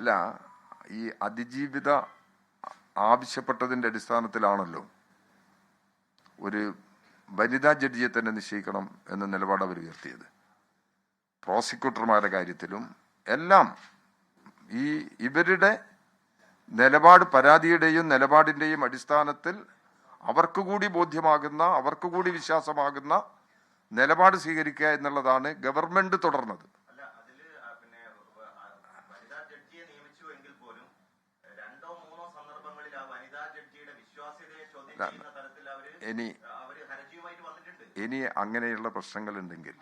അല്ല, ഈ അതിജീവിത ആവശ്യപ്പെട്ടതിൻ്റെ അടിസ്ഥാനത്തിലാണല്ലോ ഒരു വനിതാ ജഡ്ജിയെ തന്നെ നിശ്ചയിക്കണം എന്ന നിലപാട് അവർ ഉയർത്തിയത്. പ്രോസിക്യൂട്ടർമാരുടെ കാര്യത്തിലും എല്ലാം ഇവരുടെ നിലപാട്, പരാതിയുടെയും നിലപാടിൻ്റെയും അടിസ്ഥാനത്തിൽ അവർക്ക് കൂടി ബോധ്യമാകുന്ന, അവർക്ക് കൂടി വിശ്വാസമാകുന്ന നിലപാട് സ്വീകരിക്കുക എന്നുള്ളതാണ് ഗവൺമെന്റ് തുടർന്നത്. ഇനി അങ്ങനെയുള്ള പ്രശ്നങ്ങളുണ്ടെങ്കിൽ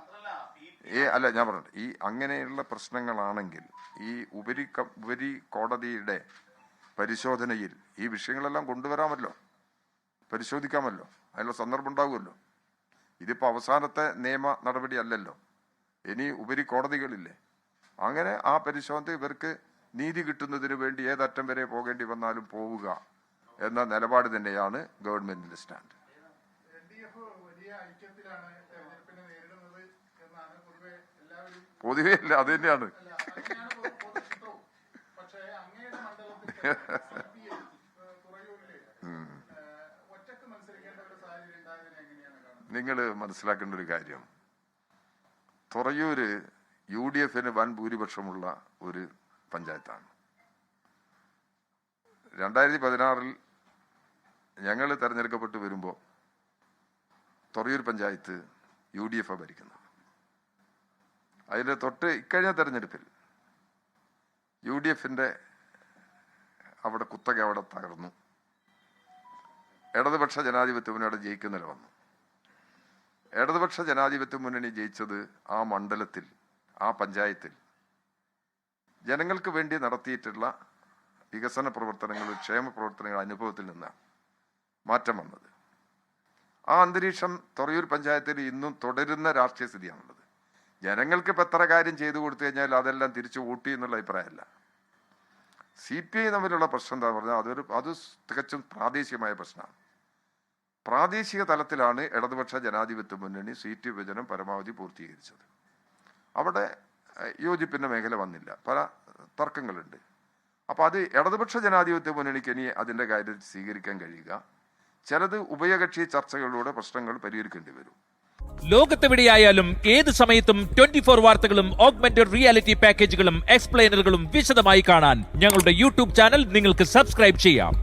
അല്ല, ഞാൻ പറഞ്ഞത്, ഈ അങ്ങനെയുള്ള പ്രശ്നങ്ങളാണെങ്കിൽ ഈ ഉപരി കോടതിയുടെ പരിശോധനയിൽ ഈ വിഷയങ്ങളെല്ലാം കൊണ്ടുവരാമല്ലോ, പരിശോധിക്കാമല്ലോ, അതിനുള്ള സന്ദർഭം ഉണ്ടാകുമല്ലോ. ഇതിപ്പോൾ അവസാനത്തെ നിയമ നടപടി അല്ലല്ലോ, ഇനി ഉപരി കോടതികളില്ലേ. അങ്ങനെ ആ പരിശോധന ഇവർക്ക് നീതി കിട്ടുന്നതിന് വേണ്ടി ഏതറ്റം വരെ പോകേണ്ടി വന്നാലും പോവുക എന്ന നിലപാട് തന്നെയാണ് ഗവൺമെന്റിന്റെ സ്റ്റാൻഡ്. പൊതുവേ അല്ല, അത് തന്നെയാണ്. നിങ്ങൾ മനസ്സിലാക്കേണ്ട ഒരു കാര്യം, തുറയൂര് UDF വൻ ഭൂരിപക്ഷമുള്ള ഒരു പഞ്ചായത്താണ്. 2016 ഞങ്ങൾ തെരഞ്ഞെടുക്കപ്പെട്ട് വരുമ്പോൾ തുറയൂർ പഞ്ചായത്ത് UDF ഭരിക്കുന്നത്. അതിൻ്റെ തൊട്ട് ഇക്കഴിഞ്ഞ തെരഞ്ഞെടുപ്പിൽ UDF അവിടെ കുത്തക അവിടെ തകർന്നു. ഇടതുപക്ഷ ജനാധിപത്യ മുന്നണി ജയിക്കുന്ന നില വന്നു. ഇടതുപക്ഷ ജനാധിപത്യ മുന്നണി ജയിച്ചത് ആ മണ്ഡലത്തിൽ, ആ പഞ്ചായത്തിൽ ജനങ്ങൾക്ക് വേണ്ടി നടത്തിയിട്ടുള്ള വികസന പ്രവർത്തനങ്ങൾ, ക്ഷേമ പ്രവർത്തനങ്ങൾ അനുഭവത്തിൽ നിന്നാണ് മാറ്റം വന്നത്. ആ അന്തരീക്ഷം തുറയൂർ പഞ്ചായത്തിൽ ഇന്നും തുടരുന്ന രാഷ്ട്രീയ സ്ഥിതിയാണുള്ളത്. ജനങ്ങൾക്ക് ഇപ്പം എത്ര കാര്യം ചെയ്തു കൊടുത്തു കഴിഞ്ഞാൽ അതെല്ലാം തിരിച്ചു ഊട്ടി എന്നുള്ള അഭിപ്രായമല്ല. CPI തമ്മിലുള്ള പ്രശ്നം എന്താ പറഞ്ഞാൽ അത് തികച്ചും പ്രാദേശികമായ പ്രശ്നമാണ്. പ്രാദേശിക തലത്തിലാണ് ഇടതുപക്ഷ ജനാധിപത്യ മുന്നണി സീറ്റ് വിഭജനം പരമാവധി പൂർത്തീകരിച്ചത്. അവിടെ യോജിപ്പിന്റെ മേഖല വന്നില്ല, പല തർക്കങ്ങളുണ്ട്. അപ്പൊ അത് ഇടതുപക്ഷ ജനാധിപത്യ മുന്നണിക്ക് ഇനി അതിന്റെ കാര്യം സ്വീകരിക്കാൻ കഴിയുക, ചിലത് ഉഭയകക്ഷി ചർച്ചകളിലൂടെ പ്രശ്നങ്ങൾ പരിഹരിക്കേണ്ടി വരും. ലോകത്തെവിടെയായാലും ഏത് സമയത്തും 24 വാർത്തകളും ഓഗ്മെന്റഡ് റിയാലിറ്റി പാക്കേജുകളും എക്സ്പ്ലെയിനറുകളും വിശദമായി കാണാൻ ഞങ്ങളുടെ YouTube ചാനൽ നിങ്ങൾക്ക് സബ്സ്ക്രൈബ് ചെയ്യാം.